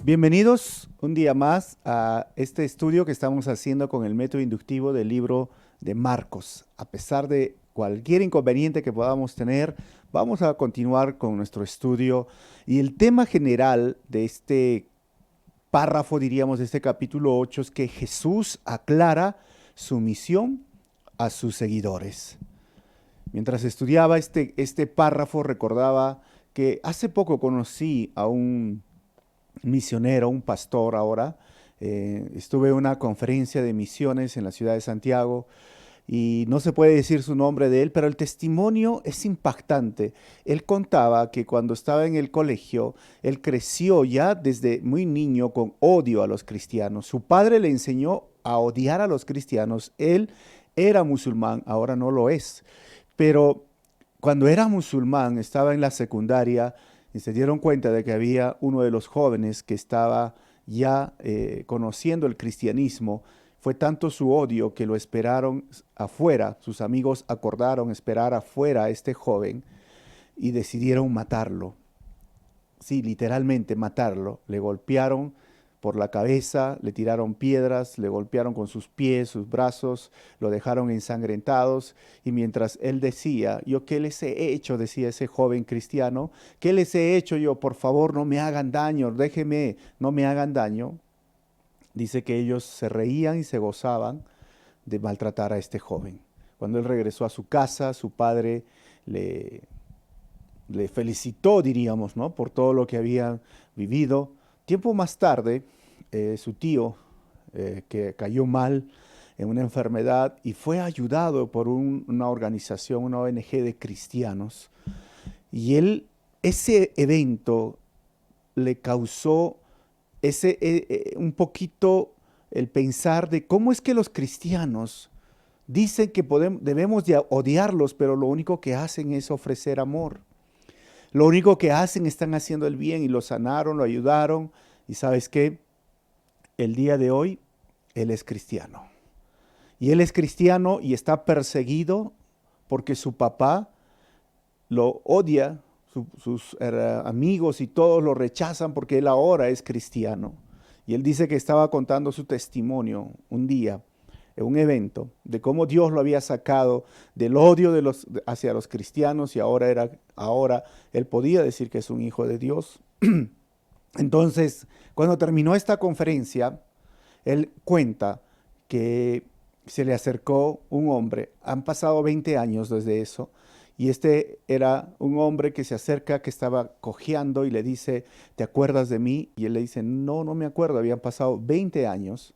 Bienvenidos un día más a este estudio que estamos haciendo con el método inductivo del libro de Marcos. A pesar de cualquier inconveniente que podamos tener, vamos a continuar con nuestro estudio y el tema general de este párrafo, diríamos, de este capítulo 8 es que Jesús aclara su misión a sus seguidores. Mientras estudiaba este párrafo, recordaba que hace poco conocí a un misionero, un pastor ahora. Estuve en una conferencia de misiones en la ciudad de Santiago y no se puede decir su nombre de él, pero el testimonio es impactante. Él contaba que cuando estaba en el colegio, él creció ya desde muy niño con odio a los cristianos. Su padre le enseñó a odiar a los cristianos. Él era musulmán, ahora no lo es. Pero cuando era musulmán, estaba en la secundaria y se dieron cuenta de que había uno de los jóvenes que estaba ya conociendo el cristianismo. Fue tanto su odio que lo esperaron afuera. Sus amigos acordaron esperar afuera a este joven y decidieron matarlo. Sí, literalmente matarlo. Le golpearon por la cabeza, le tiraron piedras, le golpearon con sus pies, sus brazos, lo dejaron ensangrentados y mientras él decía, yo qué les he hecho, decía ese joven cristiano, ¿qué les he hecho yo? Por favor, no me hagan daño, déjenme, no me hagan daño. Dice que ellos se reían y se gozaban de maltratar a este joven. Cuando él regresó a su casa, su padre le, le felicitó, diríamos, ¿no? Por todo lo que había vivido. Tiempo más tarde, su tío, que cayó mal en una enfermedad y fue ayudado por una organización, una ONG de cristianos. Y él, ese evento le causó un poquito el pensar de cómo es que los cristianos dicen que debemos de odiarlos, pero lo único que hacen es ofrecer amor. Lo único que hacen están haciendo el bien y lo sanaron, lo ayudaron. Y sabes qué, el día de hoy, él es cristiano. Y él es cristiano y está perseguido porque su papá lo odia, sus amigos y todos lo rechazan porque él ahora es cristiano. Y él dice que estaba contando su testimonio un día en un evento de cómo Dios lo había sacado del odio hacia los cristianos y ahora él podía decir que es un hijo de Dios. Entonces, cuando terminó esta conferencia, él cuenta que se le acercó un hombre, han pasado 20 años desde eso, y este era un hombre que se acerca, que estaba cojeando y le dice, ¿te acuerdas de mí? Y él le dice, no, no me acuerdo, habían pasado 20 años.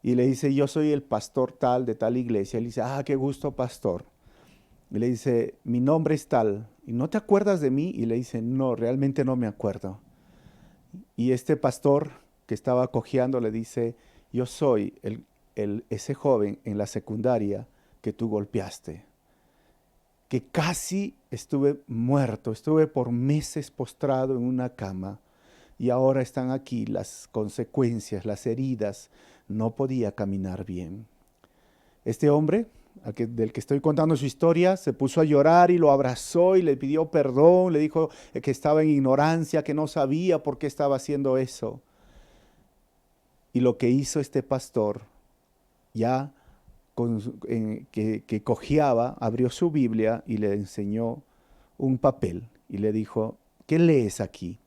Y le dice, yo soy el pastor tal de tal iglesia. Él dice, ah, qué gusto, pastor. Y le dice, mi nombre es tal. ¿Y no te acuerdas de mí? Y le dice, no, realmente no me acuerdo. Y este pastor que estaba cojeando le dice, yo soy ese joven en la secundaria que tú golpeaste, que casi estuve muerto, estuve por meses postrado en una cama y ahora están aquí las consecuencias, las heridas, no podía caminar bien. Este hombre, del que estoy contando su historia, se puso a llorar y lo abrazó y le pidió perdón, le dijo que estaba en ignorancia, que no sabía por qué estaba haciendo eso. Y lo que hizo este pastor, ya que cojeaba, abrió su Biblia y le enseñó un papel y le dijo, ¿qué lees aquí?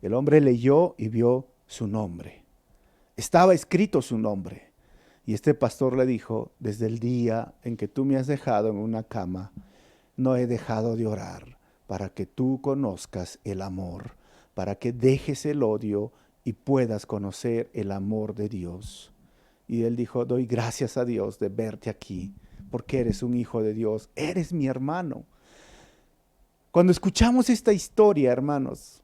El hombre leyó y vio su nombre. Estaba escrito su nombre. Y este pastor le dijo, desde el día en que tú me has dejado en una cama, no he dejado de orar para que tú conozcas el amor, para que dejes el odio y puedas conocer el amor de Dios. Y él dijo, doy gracias a Dios de verte aquí, porque eres un hijo de Dios, eres mi hermano. Cuando escuchamos esta historia, hermanos,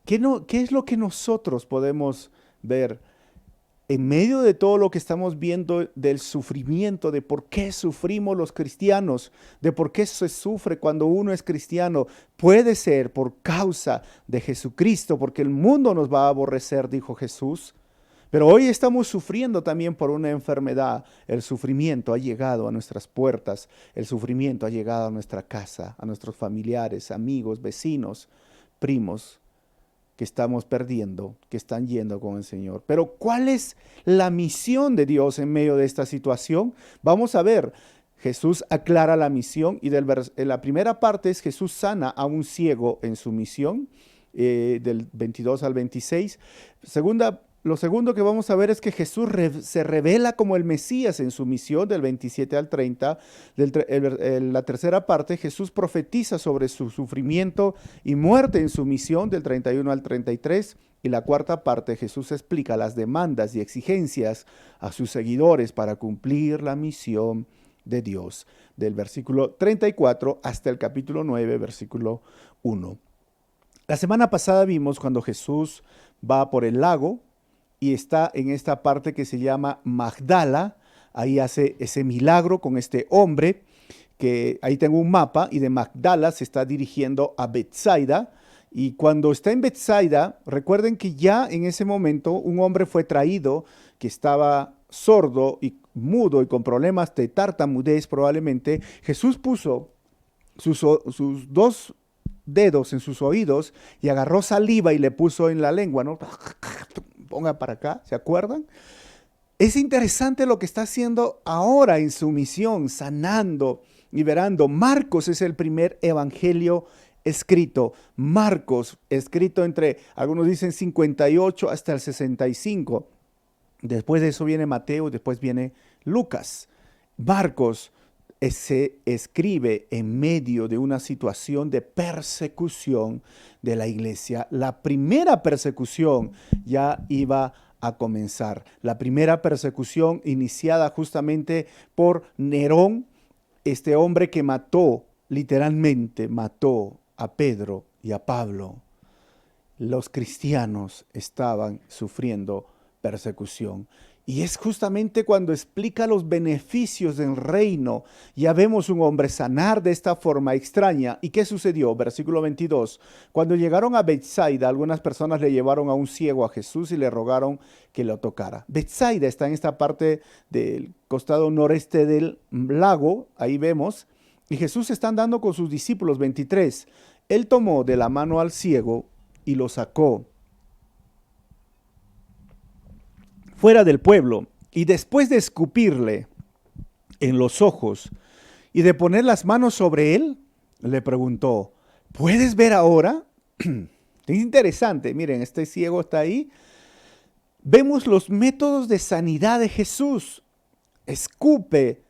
¿qué es lo que nosotros podemos ver en medio de todo lo que estamos viendo del sufrimiento, de por qué sufrimos los cristianos, de por qué se sufre cuando uno es cristiano? Puede ser por causa de Jesucristo, porque el mundo nos va a aborrecer, dijo Jesús. Pero hoy estamos sufriendo también por una enfermedad. El sufrimiento ha llegado a nuestras puertas, el sufrimiento ha llegado a nuestra casa, a nuestros familiares, amigos, vecinos, primos. que estamos perdiendo, que están yendo con el Señor. Pero ¿cuál es la misión de Dios en medio de esta situación? Vamos a ver. Jesús aclara la misión y en la primera parte es Jesús sana a un ciego en su misión, del 22 al 26. Lo segundo que vamos a ver es que Jesús se revela como el Mesías en su misión del 27 al 30. En la tercera parte, Jesús profetiza sobre su sufrimiento y muerte en su misión del 31 al 33. Y la cuarta parte, Jesús explica las demandas y exigencias a sus seguidores para cumplir la misión de Dios, del versículo 34 hasta el capítulo 9, versículo 1. La semana pasada vimos cuando Jesús va por el lago y está en esta parte que se llama Magdala. Ahí hace ese milagro con este hombre, que ahí tengo un mapa, y de Magdala se está dirigiendo a Betsaida. Y cuando está en Betsaida, recuerden que ya en ese momento un hombre fue traído que estaba sordo y mudo y con problemas de tartamudez probablemente. Jesús puso sus dos dedos en sus oídos y agarró saliva y le puso en la lengua, ¿no? Ponga para acá, ¿se acuerdan? Es interesante lo que está haciendo ahora en su misión, sanando, liberando. Marcos es el primer evangelio escrito. Marcos, escrito entre, algunos dicen 58 hasta el 65. Después de eso viene Mateo, después viene Lucas. Marcos se escribe en medio de una situación de persecución de la iglesia. La primera persecución ya iba a comenzar. La primera persecución iniciada justamente por Nerón, este hombre que mató, literalmente mató a Pedro y a Pablo. Los cristianos estaban sufriendo persecución. Y es justamente cuando explica los beneficios del reino. Ya vemos un hombre sanar de esta forma extraña. ¿Y qué sucedió? Versículo 22. Cuando llegaron a Betsaida, algunas personas le llevaron a un ciego a Jesús y le rogaron que lo tocara. Betsaida está en esta parte del costado noreste del lago. Ahí vemos. Y Jesús está andando con sus discípulos. 23. Él tomó de la mano al ciego y lo sacó fuera del pueblo, y después de escupirle en los ojos y de poner las manos sobre él, le preguntó: ¿puedes ver ahora? Es interesante, miren, este ciego está ahí. Vemos los métodos de sanidad de Jesús. ¿Escupe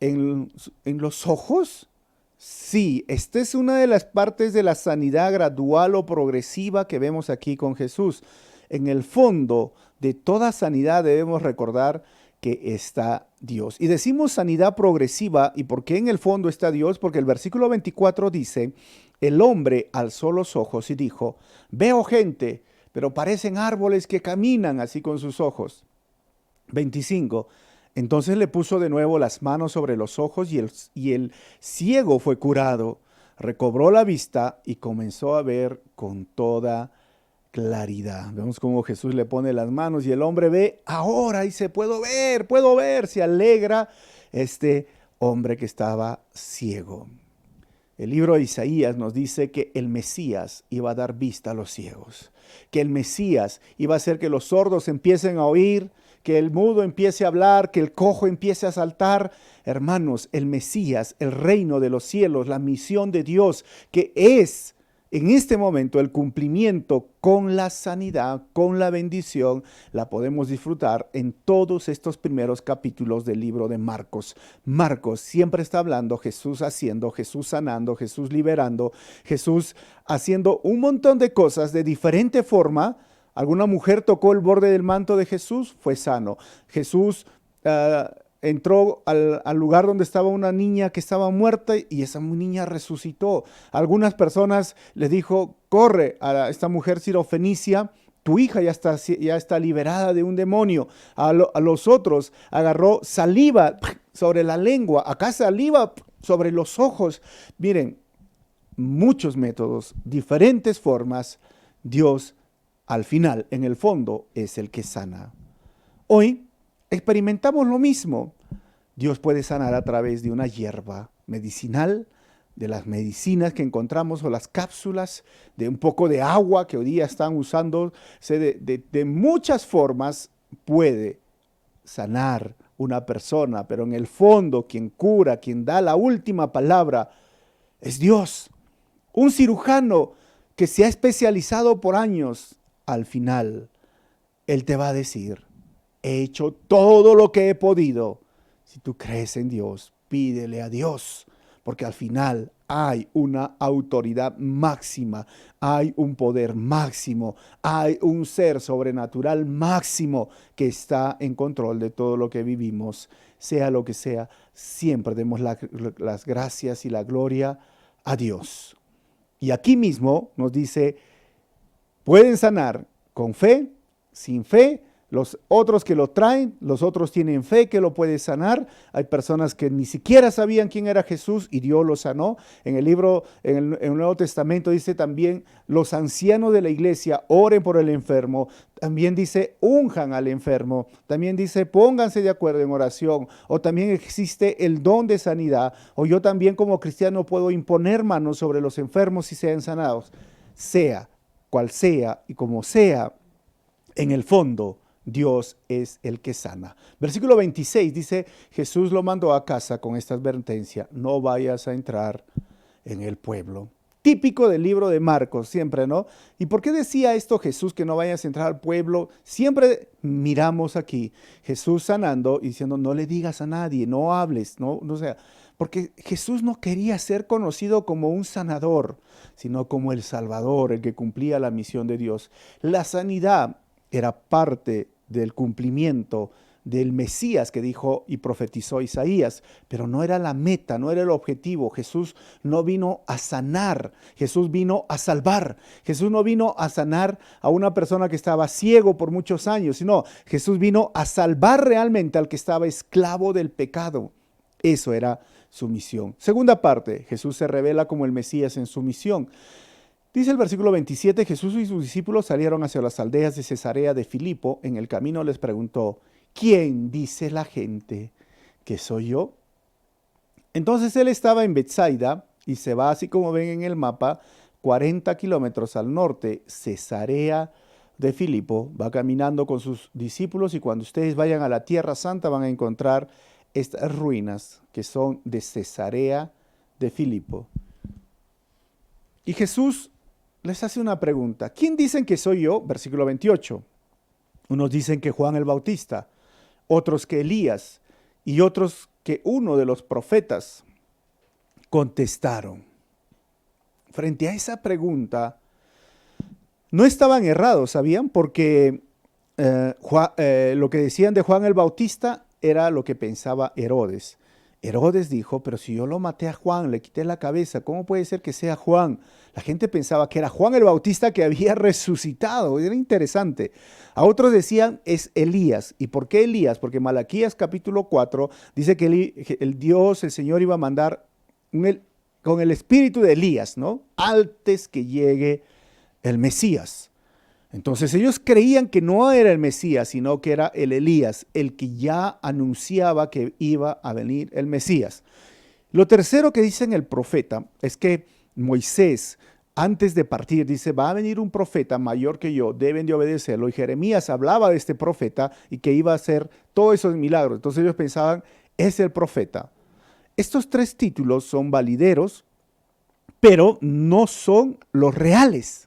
en los ojos? Sí, esta es una de las partes de la sanidad gradual o progresiva que vemos aquí con Jesús. En el fondo de toda sanidad debemos recordar que está Dios. Y decimos sanidad progresiva, ¿y por qué en el fondo está Dios? Porque el versículo 24 dice: el hombre alzó los ojos y dijo: veo gente, pero parecen árboles que caminan así con sus ojos. 25. Entonces le puso de nuevo las manos sobre los ojos y el ciego fue curado, recobró la vista y comenzó a ver con toda claridad. Vemos cómo Jesús le pone las manos y el hombre ve ahora y dice: puedo ver, se alegra este hombre que estaba ciego. El libro de Isaías nos dice que el Mesías iba a dar vista a los ciegos, que el Mesías iba a hacer que los sordos empiecen a oír, que el mudo empiece a hablar, que el cojo empiece a saltar. Hermanos, el Mesías, el reino de los cielos, la misión de Dios, que es en este momento el cumplimiento con la sanidad, con la bendición, la podemos disfrutar en todos estos primeros capítulos del libro de Marcos. Marcos siempre está hablando, Jesús haciendo, Jesús sanando, Jesús liberando, Jesús haciendo un montón de cosas de diferente forma. Alguna mujer tocó el borde del manto de Jesús, fue sano. Jesús entró al lugar donde estaba una niña que estaba muerta y esa niña resucitó. Algunas personas le dijo: corre a esta mujer sirofenicia, tu hija ya está liberada de un demonio. A los otros agarró saliva sobre la lengua, acá saliva sobre los ojos. Miren, muchos métodos, diferentes formas. Dios, al final, en el fondo, es el que sana. Hoy experimentamos lo mismo. Dios puede sanar a través de una hierba medicinal, de las medicinas que encontramos o las cápsulas, de un poco de agua que hoy día están usando, de muchas formas puede sanar una persona, pero en el fondo quien cura, quien da la última palabra es Dios. Un cirujano que se ha especializado por años, al final, él te va a decir, he hecho todo lo que he podido. Si tú crees en Dios, pídele a Dios, porque al final hay una autoridad máxima, hay un poder máximo, hay un ser sobrenatural máximo que está en control de todo lo que vivimos, sea lo que sea. Siempre demos las gracias y la gloria a Dios. Y aquí mismo nos dice, pueden sanar con fe, sin fe. Los otros que lo traen, los otros tienen fe que lo puede sanar. Hay personas que ni siquiera sabían quién era Jesús y Dios lo sanó. En el libro, en el Nuevo Testamento dice también, los ancianos de la iglesia oren por el enfermo. También dice, unjan al enfermo. También dice, pónganse de acuerdo en oración. O también existe el don de sanidad. O yo también como cristiano puedo imponer manos sobre los enfermos y sean sanados. Sea cual sea y como sea, en el fondo, Dios es el que sana. Versículo 26 dice, Jesús lo mandó a casa con esta advertencia, no vayas a entrar en el pueblo. Típico del libro de Marcos, siempre, ¿no? ¿Y por qué decía esto Jesús, que no vayas a entrar al pueblo? Siempre miramos aquí Jesús sanando y diciendo, no le digas a nadie, no hables, no sea, porque Jesús no quería ser conocido como un sanador, sino como el Salvador, el que cumplía la misión de Dios. La sanidad era parte del cumplimiento del Mesías que dijo y profetizó Isaías, pero no era la meta, no era el objetivo. Jesús no vino a sanar, Jesús vino a salvar. Jesús no vino a sanar a una persona que estaba ciego por muchos años, sino Jesús vino a salvar realmente al que estaba esclavo del pecado. Eso era su misión. Segunda parte, Jesús se revela como el Mesías en su misión. Dice el versículo 27, Jesús y sus discípulos salieron hacia las aldeas de Cesarea de Filipo. En el camino les preguntó, ¿quién dice la gente que soy yo? Entonces él estaba en Betsaida y se va, así como ven en el mapa, 40 kilómetros al norte, Cesarea de Filipo. Va caminando con sus discípulos y cuando ustedes vayan a la Tierra Santa van a encontrar estas ruinas que son de Cesarea de Filipo. Y Jesús les hace una pregunta. ¿Quién dicen que soy yo? Versículo 28. Unos dicen que Juan el Bautista, otros que Elías y otros que uno de los profetas. Contestaron. Frente a esa pregunta, no estaban errados, ¿sabían? Porque lo que decían de Juan el Bautista era lo que pensaba Herodes. Herodes dijo, pero si yo lo maté a Juan, le quité la cabeza, ¿cómo puede ser que sea Juan? La gente pensaba que era Juan el Bautista que había resucitado, era interesante. A otros decían, es Elías. ¿Y por qué Elías? Porque Malaquías capítulo 4 dice que el Dios, el Señor iba a mandar con el espíritu de Elías, ¿no? Antes que llegue el Mesías. Entonces ellos creían que no era el Mesías, sino que era el Elías, el que ya anunciaba que iba a venir el Mesías. Lo tercero que dice en el profeta es que Moisés, antes de partir, dice, va a venir un profeta mayor que yo, deben de obedecerlo. Y Jeremías hablaba de este profeta y que iba a hacer todos esos milagros. Entonces ellos pensaban, es el profeta. Estos tres títulos son valideros, pero no son los reales.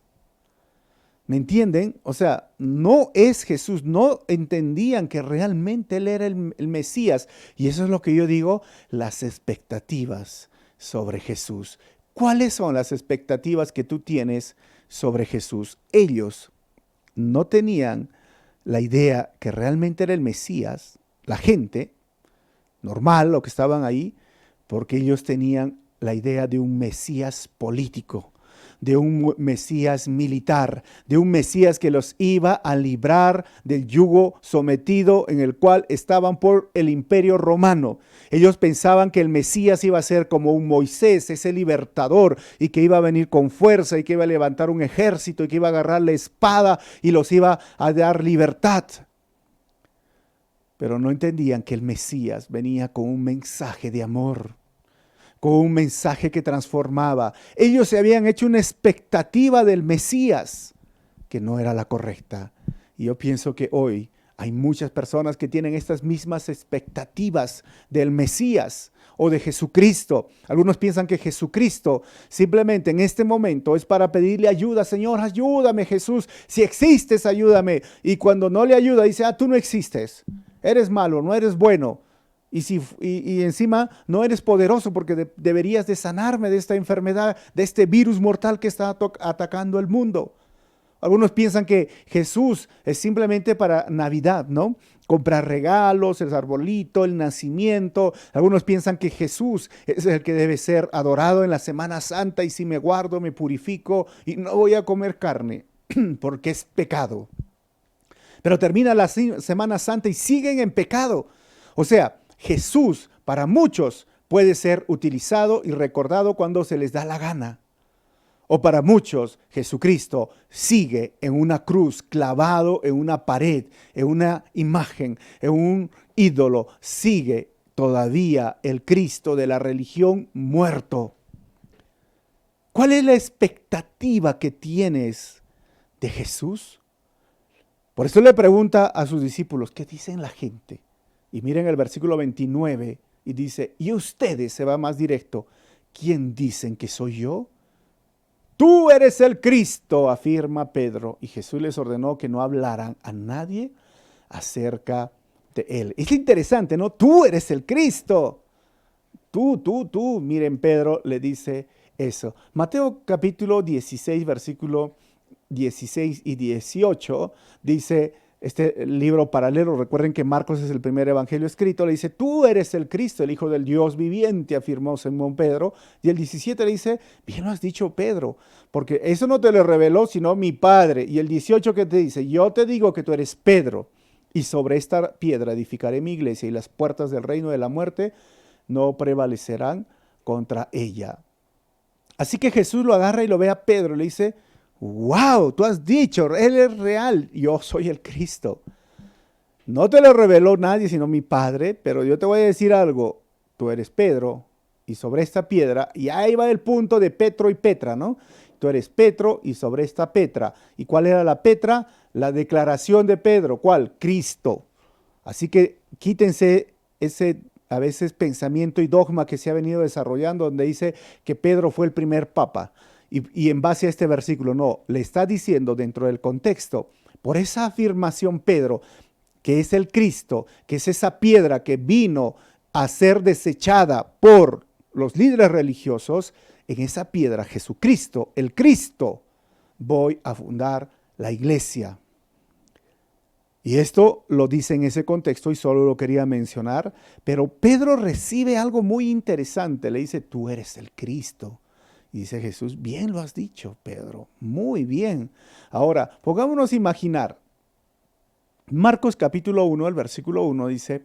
¿Me entienden? O sea, no es Jesús, no entendían que realmente Él era el Mesías. Y eso es lo que yo digo, las expectativas sobre Jesús. ¿Cuáles son las expectativas que tú tienes sobre Jesús? Ellos no tenían la idea que realmente era el Mesías, la gente normal, lo que estaban ahí, porque ellos tenían la idea de un Mesías político, de un Mesías militar, de un Mesías que los iba a librar del yugo sometido en el cual estaban por el imperio romano. Ellos pensaban que el Mesías iba a ser como un Moisés, ese libertador, y que iba a venir con fuerza y que iba a levantar un ejército y que iba a agarrar la espada y los iba a dar libertad. Pero no entendían que el Mesías venía con un mensaje de amor, con un mensaje que transformaba. Ellos se habían hecho una expectativa del Mesías que no era la correcta. Y yo pienso que hoy hay muchas personas que tienen estas mismas expectativas del Mesías o de Jesucristo. Algunos piensan que Jesucristo simplemente en este momento es para pedirle ayuda. Señor, ayúdame, Jesús. Si existes, ayúdame. Y cuando no le ayuda, dice, tú no existes. Eres malo, no eres bueno. Y encima no eres poderoso porque deberías de sanarme de esta enfermedad, de este virus mortal que está atacando el mundo. Algunos piensan que Jesús es simplemente para Navidad, ¿no? Comprar regalos, el arbolito, el nacimiento. Algunos piensan que Jesús es el que debe ser adorado en la Semana Santa y si me guardo, me purifico y no voy a comer carne porque es pecado. Pero termina la Semana Santa y siguen en pecado. O sea, Jesús para muchos puede ser utilizado y recordado cuando se les da la gana. O para muchos, Jesucristo sigue en una cruz, clavado en una pared, en una imagen, en un ídolo. Sigue todavía el Cristo de la religión muerto. ¿Cuál es la expectativa que tienes de Jesús? Por eso le pregunta a sus discípulos, ¿qué dicen la gente? Y miren el versículo 29 y dice, y ustedes, se va más directo, ¿quién dicen que soy yo? Tú eres el Cristo, afirma Pedro. Y Jesús les ordenó que no hablaran a nadie acerca de él. Es interesante, ¿no? Tú eres el Cristo. Tú. Miren, Pedro le dice eso. Mateo capítulo 16, versículo 16 y 18, dice, este libro paralelo, recuerden que Marcos es el primer evangelio escrito, le dice, tú eres el Cristo, el Hijo del Dios viviente, afirmó Simón Pedro. Y el 17 le dice, bien lo has dicho, Pedro, porque eso no te lo reveló, sino mi Padre. Y el 18 que te dice, yo te digo que tú eres Pedro, y sobre esta piedra edificaré mi iglesia, y las puertas del reino de la muerte no prevalecerán contra ella. Así que Jesús lo agarra y lo ve a Pedro, le dice, wow, tú has dicho, Él es real, yo soy el Cristo. No te lo reveló nadie sino mi Padre, pero yo te voy a decir algo, tú eres Pedro y sobre esta piedra, y ahí va el punto de Petro y Petra, ¿no? Tú eres Petro y sobre esta Petra. ¿Y cuál era la Petra? La declaración de Pedro, ¿cuál? Cristo. Así que quítense ese a veces pensamiento y dogma que se ha venido desarrollando donde dice que Pedro fue el primer papa. Y en base a este versículo, no, le está diciendo dentro del contexto, por esa afirmación Pedro, que es el Cristo, que es esa piedra que vino a ser desechada por los líderes religiosos, en esa piedra Jesucristo, el Cristo, voy a fundar la iglesia. Y esto lo dice en ese contexto y solo lo quería mencionar, pero Pedro recibe algo muy interesante, le dice, tú eres el Cristo. Y dice Jesús, bien lo has dicho, Pedro, muy bien. Ahora, pongámonos a imaginar. Marcos capítulo 1, el versículo 1 dice,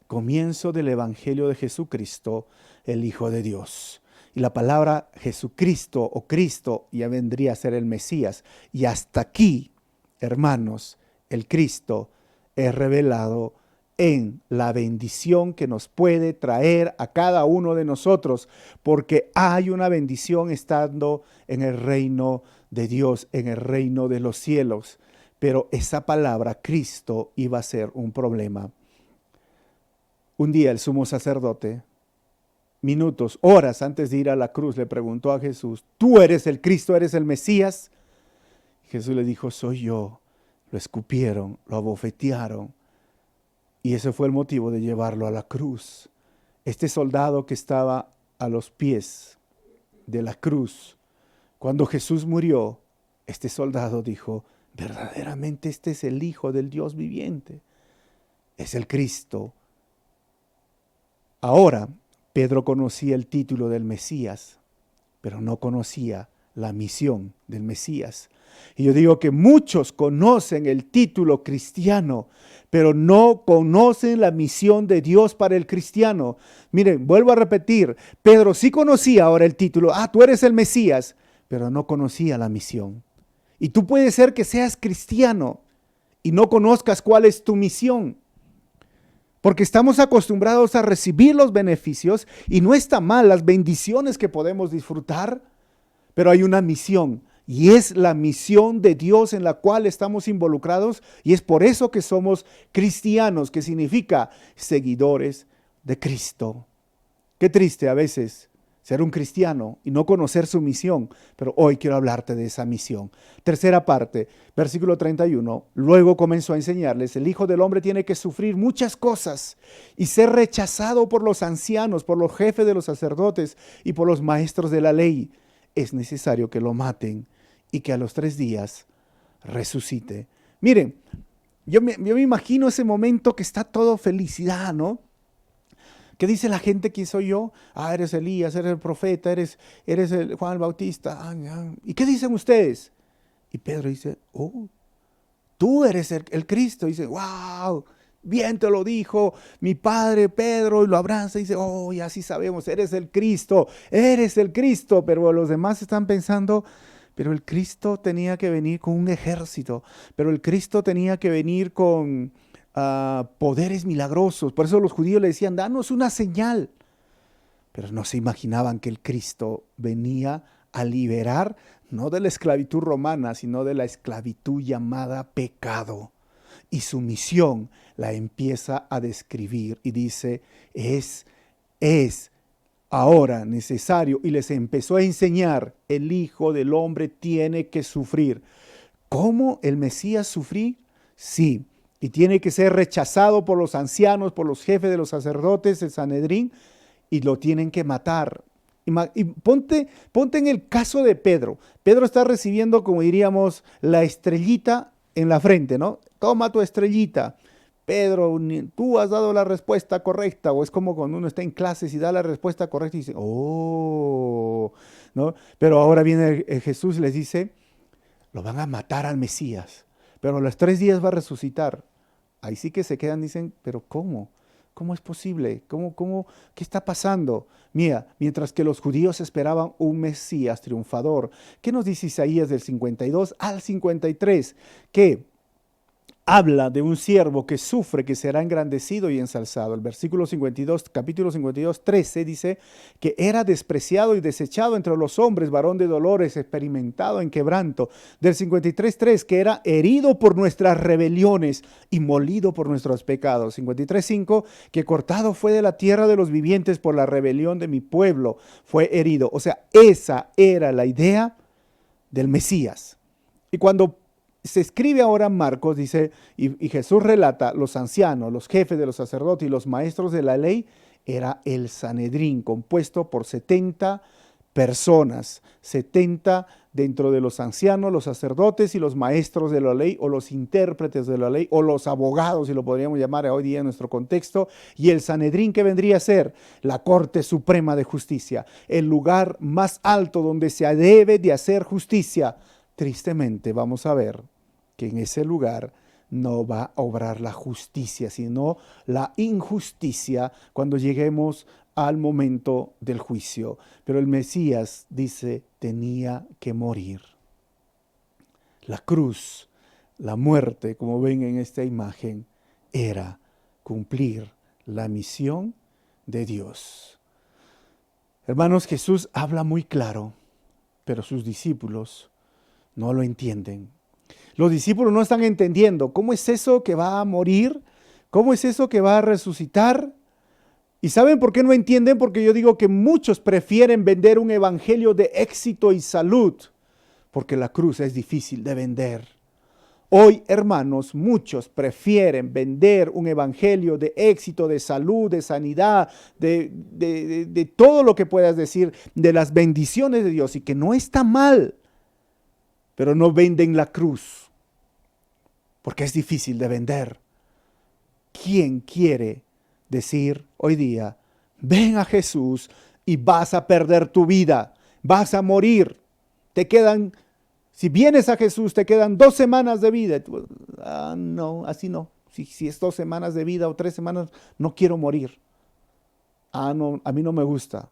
comienzo del evangelio de Jesucristo, el Hijo de Dios. Y la palabra Jesucristo o Cristo ya vendría a ser el Mesías. Y hasta aquí, hermanos, el Cristo es revelado en la bendición que nos puede traer a cada uno de nosotros, porque hay una bendición estando en el reino de Dios, en el reino de los cielos. Pero esa palabra, Cristo, iba a ser un problema. Un día el sumo sacerdote, minutos, horas antes de ir a la cruz, le preguntó a Jesús, ¿tú eres el Cristo, eres el Mesías? Jesús le dijo, soy yo. Lo escupieron, lo abofetearon. Y ese fue el motivo de llevarlo a la cruz. Este soldado que estaba a los pies de la cruz, cuando Jesús murió, este soldado dijo, verdaderamente este es el Hijo del Dios viviente. Es el Cristo. Ahora, Pedro conocía el título del Mesías, pero no conocía la misión del Mesías. Y yo digo que muchos conocen el título cristiano, pero no conocen la misión de Dios para el cristiano. Miren, vuelvo a repetir, Pedro sí conocía ahora el título, tú eres el Mesías, pero no conocía la misión. Y tú puedes ser que seas cristiano y no conozcas cuál es tu misión. porque estamos acostumbrados a recibir los beneficios y no está mal las bendiciones que podemos disfrutar, pero hay una misión y es la misión de Dios en la cual estamos involucrados y es por eso que somos cristianos, que significa seguidores de Cristo. Qué triste a veces ser un cristiano y no conocer su misión, pero hoy quiero hablarte de esa misión. Tercera parte, versículo 31. Luego comenzó a enseñarles: el Hijo del Hombre tiene que sufrir muchas cosas y ser rechazado por los ancianos, por los jefes de los sacerdotes y por los maestros de la ley. Es necesario que lo maten y que a los 3 días resucite. Miren, yo me imagino ese momento que está todo felicidad, ¿no? ¿Qué dice la gente? ¿Quién soy yo? Ah, eres Elías, eres el profeta, eres el Juan el Bautista. ¿Y qué dicen ustedes? Y Pedro dice: oh, tú eres el Cristo. Y dice: wow, bien te lo dijo mi padre Pedro. Y lo abraza y dice: oh, ya sí sabemos, eres el Cristo, eres el Cristo. Pero los demás están pensando: pero el Cristo tenía que venir con un ejército, pero el Cristo tenía que venir con poderes milagrosos. Por eso los judíos le decían: danos una señal. Pero no se imaginaban que el Cristo venía a liberar no de la esclavitud romana, sino de la esclavitud llamada pecado. Y su misión la empieza a describir y dice: es ahora necesario, y les empezó a enseñar: el Hijo del Hombre tiene que sufrir. ¿Cómo el Mesías sufrí? Sí, y tiene que ser rechazado por los ancianos, por los jefes de los sacerdotes, el Sanedrín, y lo tienen que matar. Y ponte en el caso de Pedro. Pedro está recibiendo, como diríamos, la estrellita en la frente, ¿no? Toma tu estrellita. Pedro, tú has dado la respuesta correcta. O es como cuando uno está en clases y da la respuesta correcta y dice: oh, ¿no? Pero ahora viene Jesús y les dice: lo van a matar al Mesías, pero a los 3 días va a resucitar. Ahí sí que se quedan, dicen: pero ¿cómo? ¿Cómo es posible? ¿Qué está pasando? Mira, mientras que los judíos esperaban un Mesías triunfador, ¿qué nos dice Isaías del 52 al 53? Que habla de un siervo que sufre, que será engrandecido y ensalzado. El versículo 52, capítulo 52, 13 dice que era despreciado y desechado entre los hombres, varón de dolores, experimentado en quebranto. Del 53, 3, que era herido por nuestras rebeliones y molido por nuestros pecados. 53, 5, que cortado fue de la tierra de los vivientes por la rebelión de mi pueblo, fue herido. O sea, esa era la idea del Mesías. Y cuando se escribe ahora Marcos, dice, y Jesús relata: los ancianos, los jefes de los sacerdotes y los maestros de la ley, era el Sanedrín, compuesto por 70 personas, 70 dentro de los ancianos, los sacerdotes y los maestros de la ley, o los intérpretes de la ley, o los abogados, si lo podríamos llamar hoy día en nuestro contexto. Y el Sanedrín, que vendría a ser la Corte Suprema de Justicia, el lugar más alto donde se debe de hacer justicia. Tristemente vamos a ver que en ese lugar no va a obrar la justicia, sino la injusticia cuando lleguemos al momento del juicio. Pero el Mesías, dice, tenía que morir. La cruz, la muerte, como ven en esta imagen, era cumplir la misión de Dios. Hermanos, Jesús habla muy claro, pero sus discípulos no lo entienden. Los discípulos no están entendiendo cómo es eso que va a morir, cómo es eso que va a resucitar. ¿Y saben por qué no entienden? Porque yo digo que muchos prefieren vender un evangelio de éxito y salud, porque la cruz es difícil de vender. Hoy, hermanos, muchos prefieren vender un evangelio de éxito, de salud, de sanidad, de todo lo que puedas decir, de las bendiciones de Dios, y que no está mal, pero no venden la cruz, porque es difícil de vender. ¿Quién quiere decir hoy día: ven a Jesús y vas a perder tu vida, vas a morir? Si vienes a Jesús, te quedan 2 semanas de vida. No, así no. Si es 2 semanas de vida o 3 semanas, no quiero morir. No, a mí no me gusta.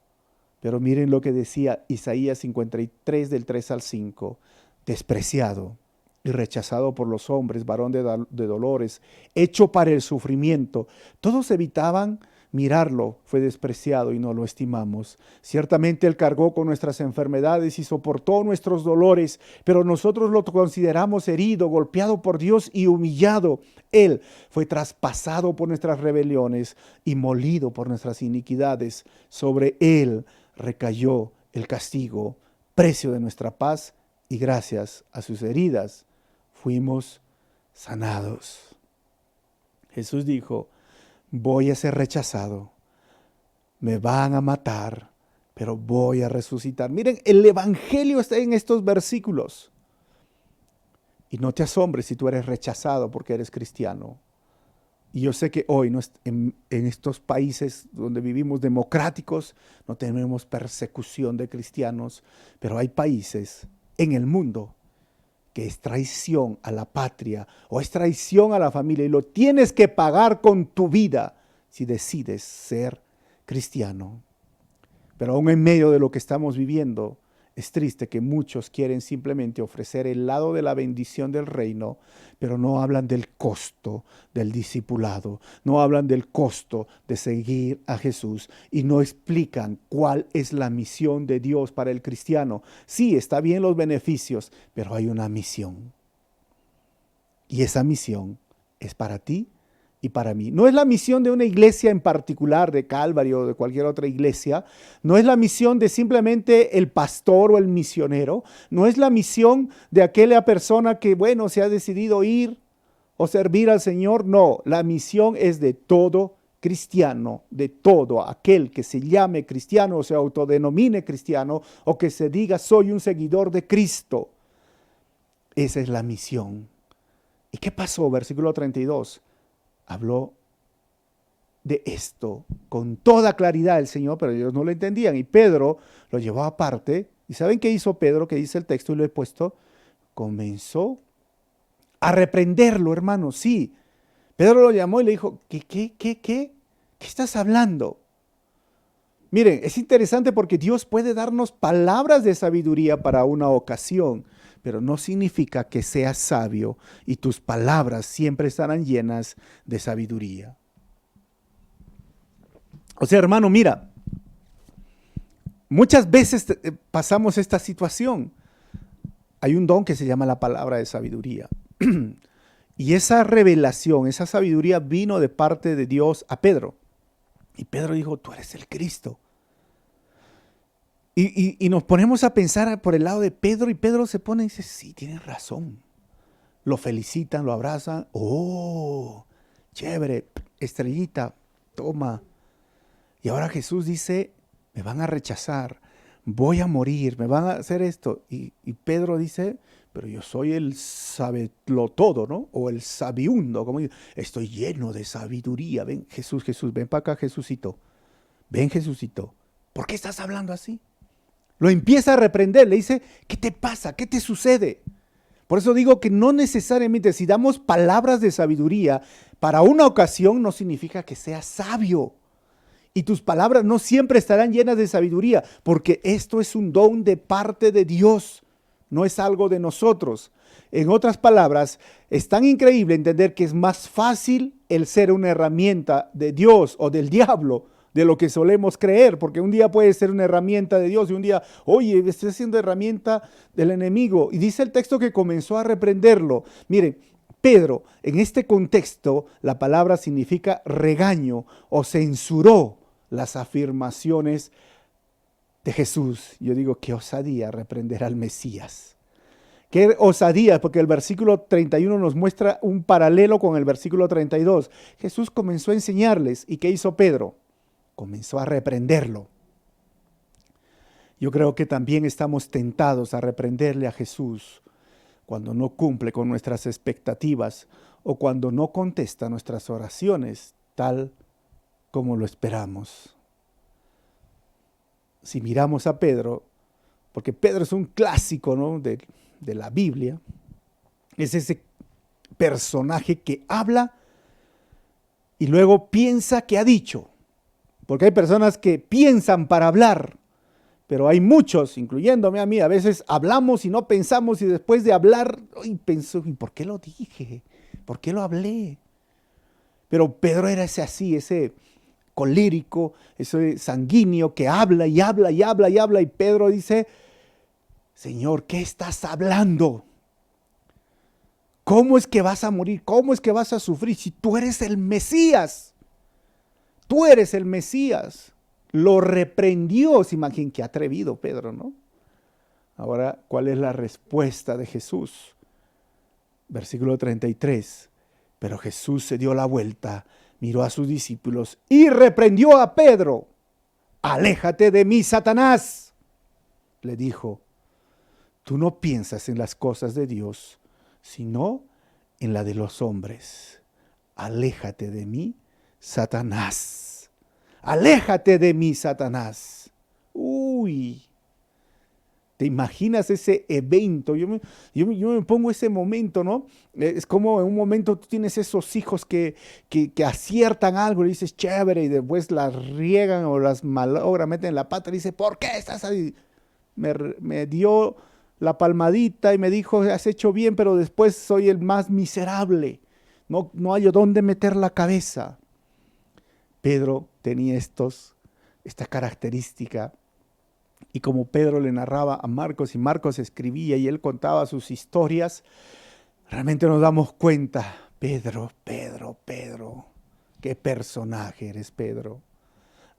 Pero miren lo que decía Isaías 53 del 3 al 5. Despreciado y rechazado por los hombres, varón de dolores, hecho para el sufrimiento. Todos evitaban mirarlo, fue despreciado y no lo estimamos. Ciertamente Él cargó con nuestras enfermedades y soportó nuestros dolores, pero nosotros lo consideramos herido, golpeado por Dios y humillado. Él fue traspasado por nuestras rebeliones y molido por nuestras iniquidades. Sobre Él recayó el castigo, precio de nuestra paz, y gracias a sus heridas fuimos sanados. Jesús dijo: voy a ser rechazado, me van a matar, pero voy a resucitar. Miren, el evangelio está en estos versículos. Y no te asombres si tú eres rechazado porque eres cristiano. Y yo sé que hoy en estos países donde vivimos democráticos no tenemos persecución de cristianos, pero hay países en el mundo que es traición a la patria o es traición a la familia y lo tienes que pagar con tu vida si decides ser cristiano. Pero aún en medio de lo que estamos viviendo, es triste que muchos quieren simplemente ofrecer el lado de la bendición del reino, pero no hablan del costo del discipulado, no hablan del costo de seguir a Jesús y no explican cuál es la misión de Dios para el cristiano. Sí, está bien los beneficios, pero hay una misión. Y esa misión es para ti y para mí. No es la misión de una iglesia en particular, de Calvary o de cualquier otra iglesia. No es la misión de simplemente el pastor o el misionero. No es la misión de aquella persona que, bueno, se ha decidido ir o servir al Señor. No, la misión es de todo cristiano, de todo aquel que se llame cristiano o se autodenomine cristiano o que se diga soy un seguidor de Cristo. Esa es la misión. ¿Y qué pasó? Versículo 32. Habló de esto con toda claridad el Señor, pero ellos no lo entendían. Y Pedro lo llevó aparte. ¿Y saben qué hizo Pedro? Que dice el texto y lo he puesto. Comenzó a reprenderlo, hermano. Sí. Pedro lo llamó y le dijo, ¿Qué estás hablando? Miren, es interesante porque Dios puede darnos palabras de sabiduría para una ocasión, pero no significa que seas sabio y tus palabras siempre estarán llenas de sabiduría. O sea, hermano, mira, muchas veces pasamos esta situación. Hay un don que se llama la palabra de sabiduría. Y esa revelación, esa sabiduría vino de parte de Dios a Pedro. Y Pedro dijo, tú eres el Cristo. Y nos ponemos a pensar por el lado de Pedro y Pedro se pone y dice, sí, tienes razón. Lo felicitan, lo abrazan. Oh, chévere, estrellita, toma. Y ahora Jesús dice, me van a rechazar, voy a morir, me van a hacer esto. Y Pedro dice, pero yo soy el todo, ¿no? O el sabiundo, como digo, estoy lleno de sabiduría. Ven, Jesús, ven para acá, Jesucito. Ven, Jesucito. ¿Por qué estás hablando así? Lo empieza a reprender, le dice, ¿qué te pasa? ¿Qué te sucede? Por eso digo que no necesariamente si damos palabras de sabiduría para una ocasión no significa que seas sabio. Y tus palabras no siempre estarán llenas de sabiduría, porque esto es un don de parte de Dios, no es algo de nosotros. En otras palabras, es tan increíble entender que es más fácil el ser una herramienta de Dios o del diablo de lo que solemos creer, porque un día puede ser una herramienta de Dios y un día, oye, estoy siendo herramienta del enemigo. Y dice el texto que comenzó a reprenderlo. Miren, Pedro, en este contexto, la palabra significa regaño o censuró las afirmaciones de Jesús. Yo digo, qué osadía reprender al Mesías. Qué osadía, porque el versículo 31 nos muestra un paralelo con el versículo 32. Jesús comenzó a enseñarles. ¿Y qué hizo Pedro? Comenzó a reprenderlo. Yo creo que también estamos tentados a reprenderle a Jesús cuando no cumple con nuestras expectativas o cuando no contesta nuestras oraciones tal como lo esperamos. Si miramos a Pedro, porque Pedro es un clásico, ¿no? de la Biblia, es ese personaje que habla y luego piensa que ha dicho. Porque hay personas que piensan para hablar, pero hay muchos, incluyéndome a mí, a veces hablamos y no pensamos y después de hablar, pensó, ¿y por qué lo dije? ¿Por qué lo hablé? Pero Pedro era ese así, ese colérico, ese sanguíneo que habla y habla y habla y habla, y Pedro dice, Señor, ¿qué estás hablando? ¿Cómo es que vas a morir? ¿Cómo es que vas a sufrir si tú eres el Mesías? Tú eres el Mesías. Lo reprendió. Se imaginen qué atrevido Pedro, ¿no? Ahora, ¿cuál es la respuesta de Jesús? Versículo 33. Pero Jesús se dio la vuelta, miró a sus discípulos y reprendió a Pedro. Aléjate de mí, Satanás, le dijo. Tú no piensas en las cosas de Dios, sino en la de los hombres. Aléjate de mí, Satanás. Aléjate de mí, Satanás. Uy, ¿te imaginas ese evento? Yo me pongo ese momento, ¿no? Es como en un momento tú tienes esos hijos que aciertan algo y dices, chévere, y después las riegan o las malogran, meten la pata y dice, ¿por qué estás ahí? Me dio la palmadita y me dijo, has hecho bien, pero después soy el más miserable. No hay dónde meter la cabeza. Pedro tenía esta característica. Y como Pedro le narraba a Marcos y Marcos escribía y él contaba sus historias, realmente nos damos cuenta, Pedro, qué personaje eres, Pedro.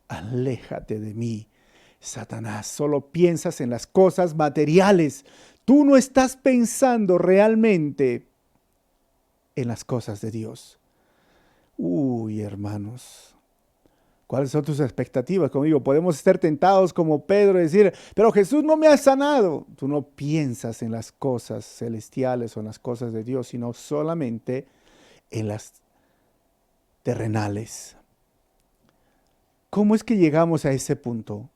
Aléjate de mí, Satanás, solo piensas en las cosas materiales. Tú no estás pensando realmente en las cosas de Dios. Uy, hermanos, ¿cuáles son tus expectativas conmigo? Podemos estar tentados como Pedro y decir, pero Jesús no me ha sanado. Tú no piensas en las cosas celestiales o en las cosas de Dios, sino solamente en las terrenales. ¿Cómo es que llegamos a ese punto?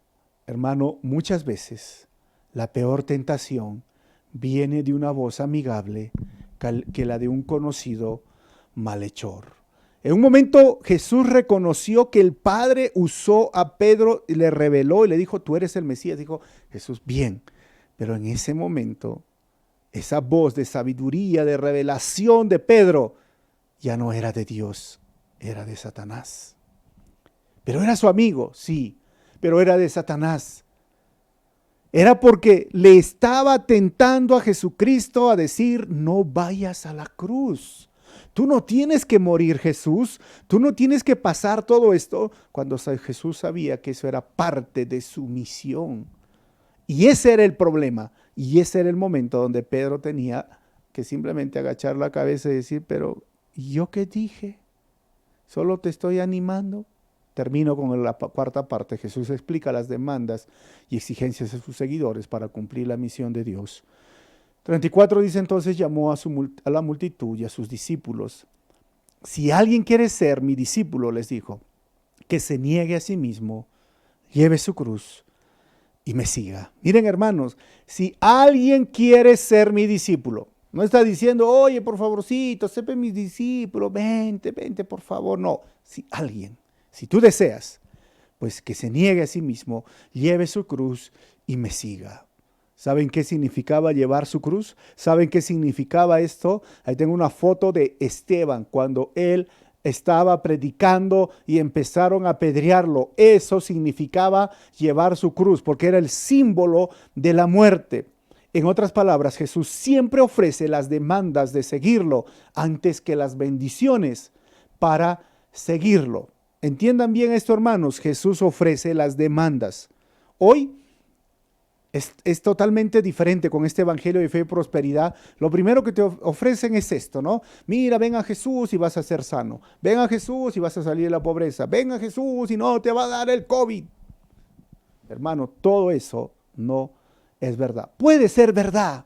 Hermano, muchas veces la peor tentación viene de una voz amigable que la de un conocido malhechor. En un momento Jesús reconoció que el Padre usó a Pedro y le reveló y le dijo, tú eres el Mesías. Dijo Jesús, bien, pero en ese momento esa voz de sabiduría, de revelación de Pedro ya no era de Dios, era de Satanás. Pero era su amigo, sí, pero era de Satanás. Era porque le estaba tentando a Jesucristo a decir, no vayas a la cruz. Tú no tienes que morir, Jesús. Tú no tienes que pasar todo esto, cuando Jesús sabía que eso era parte de su misión. Y ese era el problema. Y ese era el momento donde Pedro tenía que simplemente agachar la cabeza y decir, pero ¿yo qué dije? Solo te estoy animando. Termino con la cuarta parte. Jesús explica las demandas y exigencias de sus seguidores para cumplir la misión de Dios. 34 dice, entonces llamó a la multitud y a sus discípulos. Si alguien quiere ser mi discípulo, les dijo, que se niegue a sí mismo, lleve su cruz y me siga. Miren, hermanos, si alguien quiere ser mi discípulo, no está diciendo, oye, por favorcito, sé mi discípulo, vente, por favor. No, si tú deseas, pues que se niegue a sí mismo, lleve su cruz y me siga. ¿Saben qué significaba llevar su cruz? ¿Saben qué significaba esto? Ahí tengo una foto de Esteban cuando él estaba predicando y empezaron a apedrearlo. Eso significaba llevar su cruz, porque era el símbolo de la muerte. En otras palabras, Jesús siempre ofrece las demandas de seguirlo antes que las bendiciones para seguirlo. Entiendan bien esto, hermanos. Jesús ofrece las demandas. Hoy es totalmente diferente con este evangelio de fe y prosperidad. Lo primero que te ofrecen es esto, ¿no? Mira, ven a Jesús y vas a ser sano. Ven a Jesús y vas a salir de la pobreza. Ven a Jesús y no te va a dar el COVID. Hermano, todo eso no es verdad. Puede ser verdad.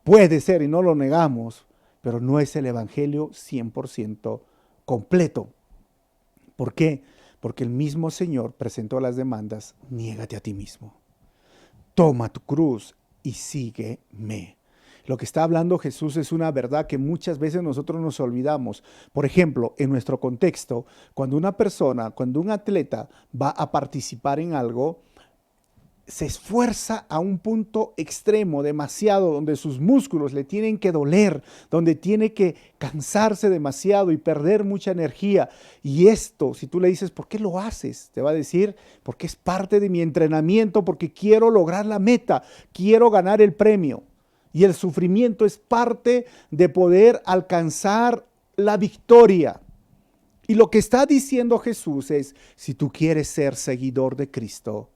Puede ser y no lo negamos, pero no es el evangelio 100% completo. ¿Por qué? Porque el mismo Señor presentó las demandas, niégate a ti mismo. Toma tu cruz y sígueme. Lo que está hablando Jesús es una verdad que muchas veces nosotros nos olvidamos. Por ejemplo, en nuestro contexto, cuando un atleta va a participar en algo, se esfuerza a un punto extremo, demasiado, donde sus músculos le tienen que doler, donde tiene que cansarse demasiado y perder mucha energía. Y esto, si tú le dices, ¿por qué lo haces? Te va a decir, porque es parte de mi entrenamiento, porque quiero lograr la meta, quiero ganar el premio. Y el sufrimiento es parte de poder alcanzar la victoria. Y lo que está diciendo Jesús es, si tú quieres ser seguidor de Cristo,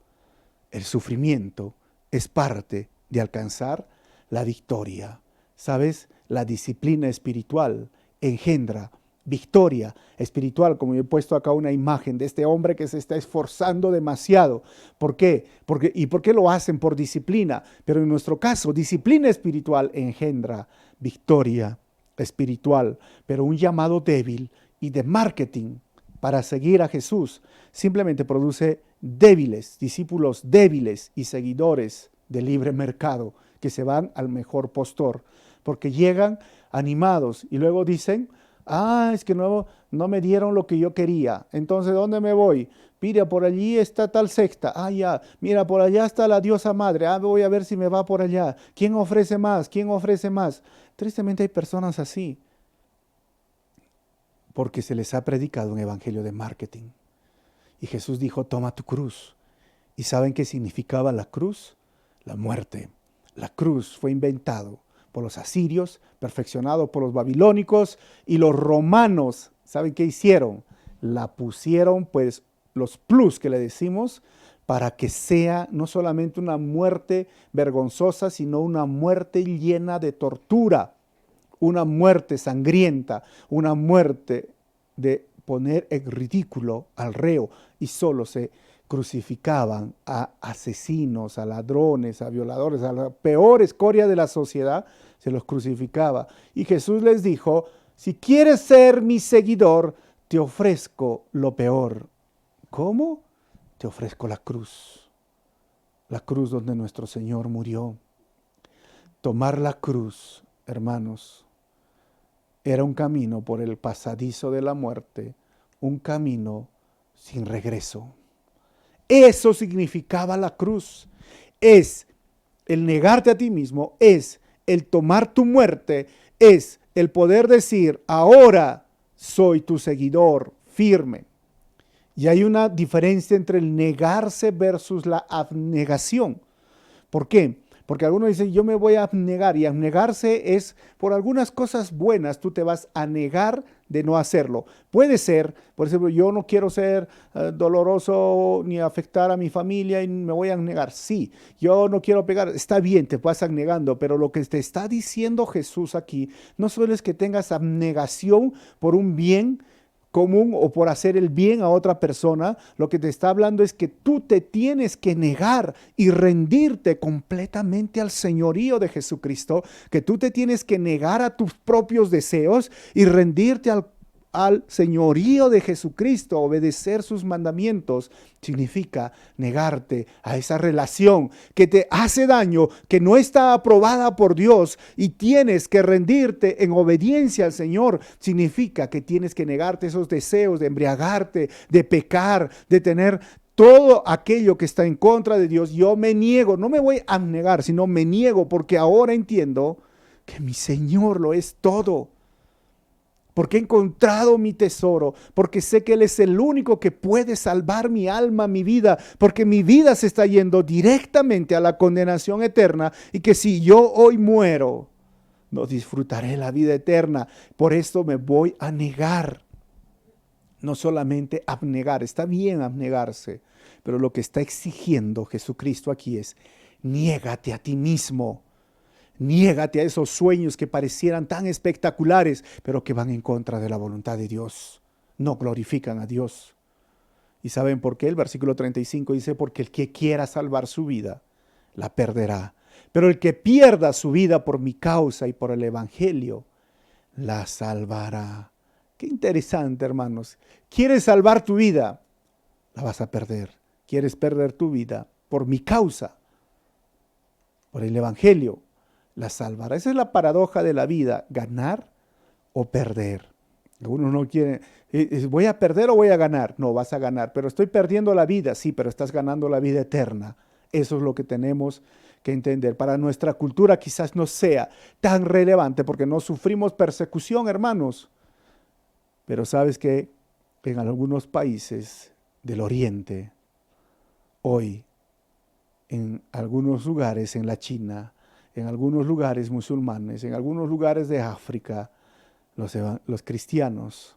el sufrimiento es parte de alcanzar la victoria. ¿Sabes? La disciplina espiritual engendra victoria espiritual, como yo he puesto acá una imagen de este hombre que se está esforzando demasiado. ¿Por qué? ¿Por qué lo hacen? Por disciplina. Pero en nuestro caso, disciplina espiritual engendra victoria espiritual, pero un llamado débil y de marketing para seguir a Jesús simplemente produce débiles, discípulos débiles y seguidores de libre mercado que se van al mejor postor, porque llegan animados y luego dicen, es que no me dieron lo que yo quería, entonces ¿dónde me voy? Mira, por allí está tal secta, ya, mira, por allá está la diosa madre, voy a ver si me va por allá, ¿quién ofrece más? ¿Quién ofrece más? Tristemente hay personas así, porque se les ha predicado un evangelio de marketing. Y Jesús dijo, toma tu cruz. ¿Y saben qué significaba la cruz? La muerte. La cruz fue inventado por los asirios, perfeccionado por los babilónicos y los romanos. ¿Saben qué hicieron? La pusieron, pues, los plus que le decimos, para que sea no solamente una muerte vergonzosa, sino una muerte llena de tortura, una muerte sangrienta, una muerte de poner en ridículo al reo, y solo se crucificaban a asesinos, a ladrones, a violadores, a la peor escoria de la sociedad, se los crucificaba. Y Jesús les dijo, si quieres ser mi seguidor, te ofrezco lo peor. ¿Cómo? Te ofrezco la cruz donde nuestro Señor murió. Tomar la cruz, hermanos, era un camino por el pasadizo de la muerte, un camino sin regreso. Eso significaba la cruz. Es el negarte a ti mismo, es el tomar tu muerte, es el poder decir, ahora soy tu seguidor firme. Y hay una diferencia entre el negarse versus la abnegación. ¿Por qué? Porque algunos dicen, yo me voy a abnegar, y abnegarse es por algunas cosas buenas, tú te vas a negar de no hacerlo. Puede ser, por ejemplo, yo no quiero ser doloroso ni afectar a mi familia y me voy a abnegar. Sí, yo no quiero pegar, está bien, te vas abnegando, pero lo que te está diciendo Jesús aquí no solo es que tengas abnegación por un bien común o por hacer el bien a otra persona. Lo que te está hablando es que tú te tienes que negar y rendirte completamente al señorío de Jesucristo, que tú te tienes que negar a tus propios deseos y rendirte al señorío de Jesucristo. Obedecer sus mandamientos significa negarte a esa relación que te hace daño, que no está aprobada por Dios, y tienes que rendirte en obediencia al Señor. Significa que tienes que negarte esos deseos de embriagarte, de pecar, de tener todo aquello que está en contra de Dios. Yo me niego, no me voy a negar, sino me niego, porque ahora entiendo que mi Señor lo es todo. Porque he encontrado mi tesoro, porque sé que Él es el único que puede salvar mi alma, mi vida, porque mi vida se está yendo directamente a la condenación eterna, y que si yo hoy muero, no disfrutaré la vida eterna. Por esto me voy a negar. No solamente abnegar, está bien abnegarse, pero lo que está exigiendo Jesucristo aquí es, niégate a ti mismo. Niégate a esos sueños que parecieran tan espectaculares, pero que van en contra de la voluntad de Dios. No glorifican a Dios. ¿Y saben por qué? El versículo 35 dice, porque el que quiera salvar su vida, la perderá. Pero el que pierda su vida por mi causa y por el evangelio, la salvará. Qué interesante, hermanos. ¿Quieres salvar tu vida? La vas a perder. ¿Quieres perder tu vida por mi causa, por el evangelio? La salvará. Esa es la paradoja de la vida, ganar o perder. Uno no quiere, ¿voy a perder o voy a ganar? No, vas a ganar, pero estoy perdiendo la vida, sí, pero estás ganando la vida eterna. Eso es lo que tenemos que entender. Para nuestra cultura quizás no sea tan relevante porque no sufrimos persecución, hermanos. Pero sabes que en algunos países del Oriente, hoy, en algunos lugares en la China, en algunos lugares musulmanes, en algunos lugares de África, los cristianos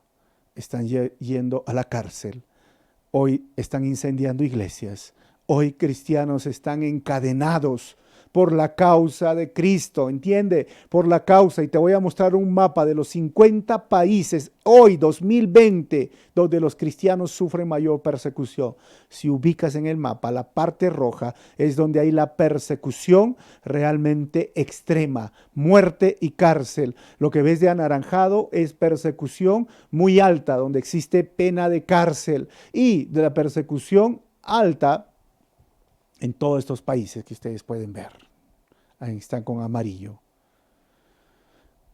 están yendo a la cárcel. Hoy están incendiando iglesias. Hoy cristianos están encadenados por la causa de Cristo, ¿entiende? Por la causa. Y te voy a mostrar un mapa de los 50 países, hoy 2020, donde los cristianos sufren mayor persecución. Si ubicas en el mapa, la parte roja es donde hay la persecución realmente extrema, muerte y cárcel. Lo que ves de anaranjado es persecución muy alta, donde existe pena de cárcel. Y de la persecución alta en todos estos países que ustedes pueden ver. Ahí están con amarillo.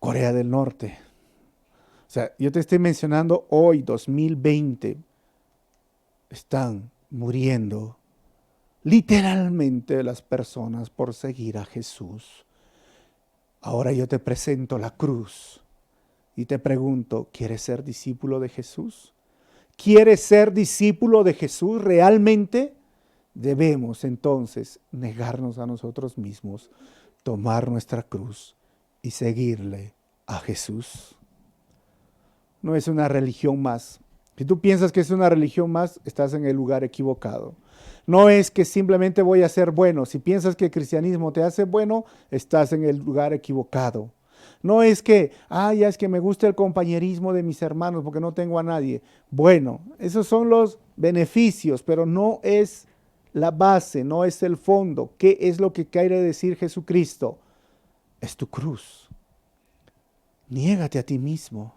Corea del Norte. O sea, yo te estoy mencionando hoy, 2020, están muriendo literalmente las personas por seguir a Jesús. Ahora yo te presento la cruz y te pregunto, ¿quieres ser discípulo de Jesús? ¿Quieres ser discípulo de Jesús realmente? Debemos entonces negarnos a nosotros mismos, tomar nuestra cruz y seguirle a Jesús. No es una religión más. Si tú piensas que es una religión más, estás en el lugar equivocado. No es que simplemente voy a ser bueno. Si piensas que el cristianismo te hace bueno, estás en el lugar equivocado. No es que, ya es que me gusta el compañerismo de mis hermanos porque no tengo a nadie. Bueno, esos son los beneficios, pero no es la base, no es el fondo. ¿Qué es lo que quiere decir Jesucristo? Es tu cruz. Niégate a ti mismo.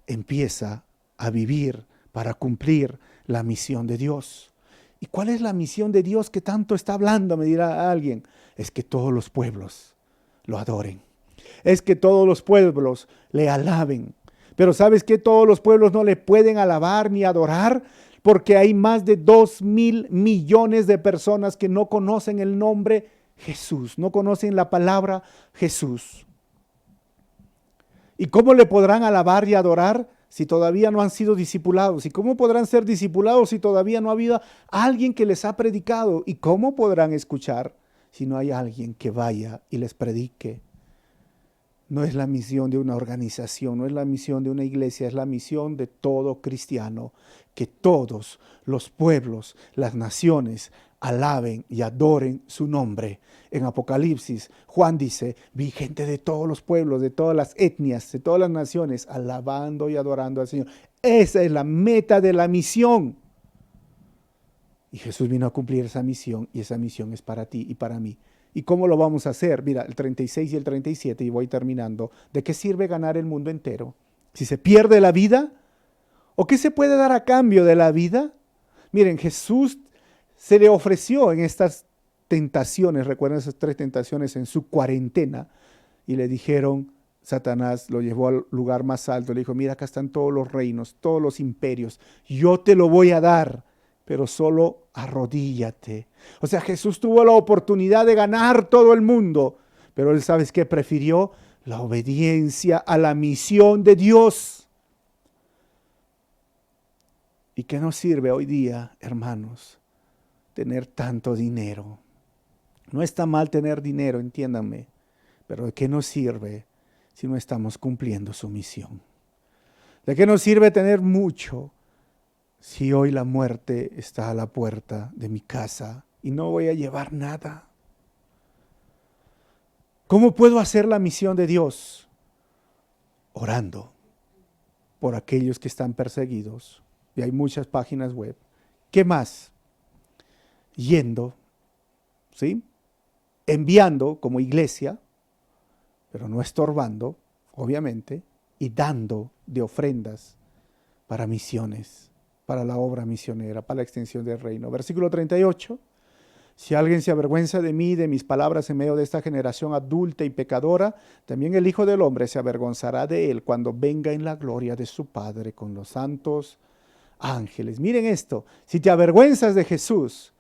Empieza a vivir para cumplir la misión de Dios. ¿Y cuál es la misión de Dios que tanto está hablando? Me dirá alguien. Es que todos los pueblos lo adoren. Es que todos los pueblos le alaben. Pero ¿sabes qué? Todos los pueblos no le pueden alabar ni adorar porque hay más de 2.000 millones de personas que no conocen el nombre Jesús, no conocen la palabra Jesús. ¿Y cómo le podrán alabar y adorar si todavía no han sido discipulados? ¿Y cómo podrán ser discipulados si todavía no ha habido alguien que les ha predicado? ¿Y cómo podrán escuchar si no hay alguien que vaya y les predique? No es la misión de una organización, no es la misión de una iglesia, es la misión de todo cristiano, que todos los pueblos, las naciones, alaben y adoren su nombre. En Apocalipsis, Juan dice, vi gente de todos los pueblos, de todas las etnias, de todas las naciones, alabando y adorando al Señor. Esa es la meta de la misión. Y Jesús vino a cumplir esa misión, y esa misión es para ti y para mí. ¿Y cómo lo vamos a hacer? Mira, el 36 y el 37, y voy terminando. ¿De qué sirve ganar el mundo entero? Si se pierde la vida, ¿o qué se puede dar a cambio de la vida? Miren, Jesús se le ofreció en estas tentaciones, recuerden esas 3 tentaciones en su cuarentena, y le dijeron, Satanás lo llevó al lugar más alto, le dijo, mira, acá están todos los reinos, todos los imperios, yo te lo voy a dar, pero solo arrodíllate. O sea, Jesús tuvo la oportunidad de ganar todo el mundo, pero él, ¿sabes qué? Prefirió la obediencia a la misión de Dios. ¿Y qué nos sirve hoy día, hermanos, tener tanto dinero? No está mal tener dinero, entiéndanme, pero ¿de qué nos sirve si no estamos cumpliendo su misión? ¿De qué nos sirve tener mucho si hoy la muerte está a la puerta de mi casa y no voy a llevar nada? ¿Cómo puedo hacer la misión de Dios? Orando por aquellos que están perseguidos. Y hay muchas páginas web. ¿Qué más? Yendo, ¿sí? Enviando como iglesia, pero no estorbando, obviamente, y dando de ofrendas para misiones, para la obra misionera, para la extensión del reino. Versículo 38. Si alguien se avergüenza de mí, de mis palabras en medio de esta generación adulta y pecadora, también el Hijo del Hombre se avergonzará de él cuando venga en la gloria de su Padre con los santos ángeles. Miren esto, si te avergüenzas de Jesús,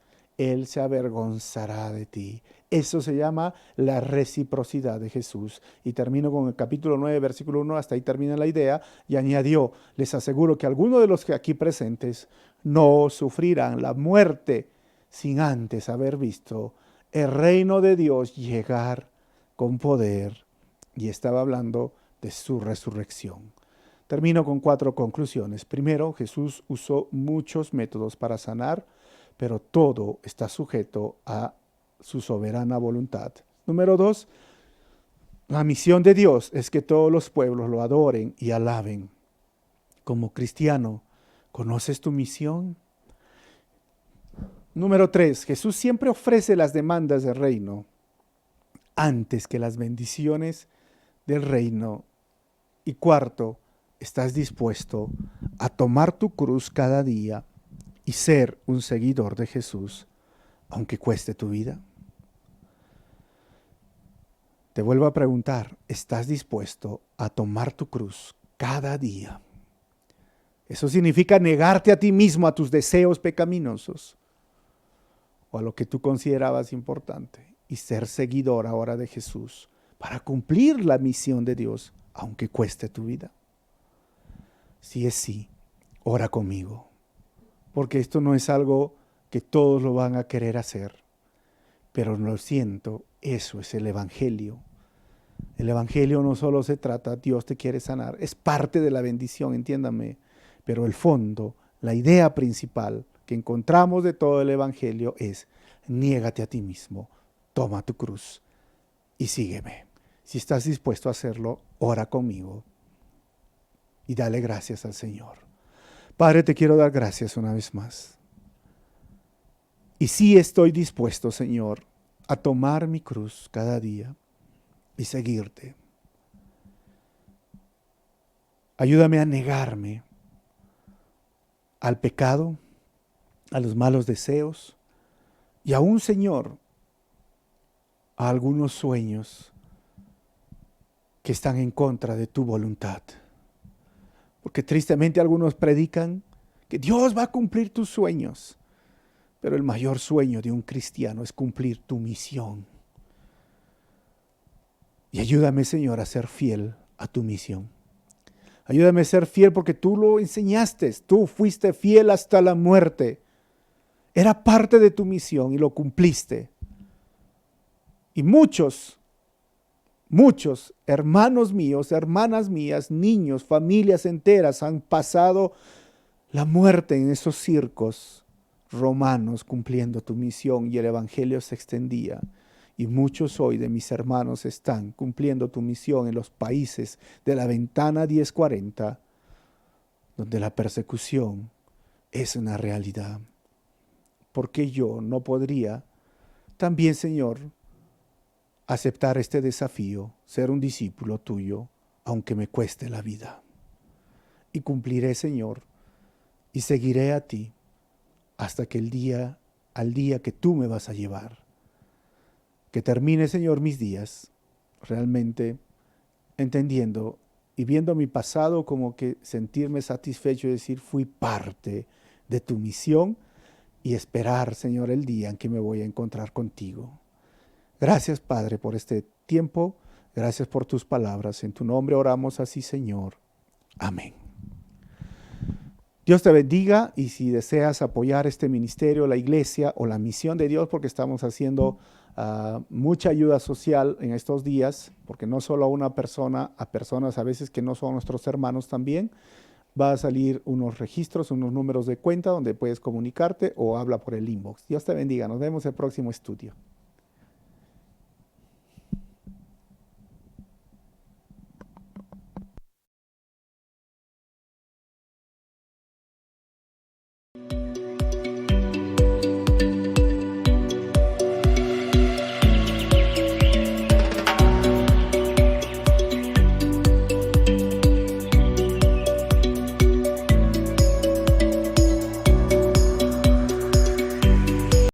Él se avergonzará de ti. Eso se llama la reciprocidad de Jesús. Y termino con el capítulo 9, versículo 1, hasta ahí termina la idea, y añadió, les aseguro que algunos de los que aquí presentes no sufrirán la muerte sin antes haber visto el reino de Dios llegar con poder. Y estaba hablando de su resurrección. Termino con 4 conclusiones. Primero, Jesús usó muchos métodos para sanar, pero todo está sujeto a su soberana voluntad. Número 2, la misión de Dios es que todos los pueblos lo adoren y alaben. Como cristiano, ¿conoces tu misión? Número 3, Jesús siempre ofrece las demandas del reino antes que las bendiciones del reino. Y cuarto, ¿estás dispuesto a tomar tu cruz cada día y ser un seguidor de Jesús, aunque cueste tu vida? Te vuelvo a preguntar, ¿estás dispuesto a tomar tu cruz cada día? Eso significa negarte a ti mismo, a tus deseos pecaminosos o a lo que tú considerabas importante y ser seguidor ahora de Jesús para cumplir la misión de Dios, aunque cueste tu vida. Si es sí, ora conmigo, porque esto no es algo que todos lo van a querer hacer, pero lo siento, eso es el Evangelio. El Evangelio no solo se trata, Dios te quiere sanar, es parte de la bendición, entiéndame, pero el fondo, la idea principal que encontramos de todo el Evangelio es: niégate a ti mismo, toma tu cruz y sígueme. Si estás dispuesto a hacerlo, ora conmigo y dale gracias al Señor. Padre, te quiero dar gracias una vez más. Y sí estoy dispuesto, Señor, a tomar mi cruz cada día y seguirte. Ayúdame a negarme al pecado, a los malos deseos y aún, Señor, a algunos sueños que están en contra de tu voluntad. Porque tristemente algunos predican que Dios va a cumplir tus sueños, pero el mayor sueño de un cristiano es cumplir tu misión. Y ayúdame, Señor, a ser fiel a tu misión. Ayúdame a ser fiel porque tú lo enseñaste, tú fuiste fiel hasta la muerte. Era parte de tu misión y lo cumpliste. Y muchos hermanos míos, hermanas mías, niños, familias enteras han pasado la muerte en esos circos romanos cumpliendo tu misión, y el Evangelio se extendía. Y muchos hoy de mis hermanos están cumpliendo tu misión en los países de la ventana 1040, donde la persecución es una realidad. Porque yo no podría también, Señor, aceptar este desafío, ser un discípulo tuyo, aunque me cueste la vida. Y cumpliré, Señor, y seguiré a ti hasta que al día que tú me vas a llevar. Que termine, Señor, mis días realmente entendiendo y viendo mi pasado como que sentirme satisfecho y decir, fui parte de tu misión, y esperar, Señor, el día en que me voy a encontrar contigo. Gracias, Padre, por este tiempo. Gracias por tus palabras. En tu nombre oramos así, Señor. Amén. Dios te bendiga, y si deseas apoyar este ministerio, la iglesia o la misión de Dios, porque estamos haciendo mucha ayuda social en estos días, porque no solo a una persona, a personas a veces que no son nuestros hermanos también, va a salir unos registros, unos números de cuenta donde puedes comunicarte o habla por el inbox. Dios te bendiga. Nos vemos en el próximo estudio.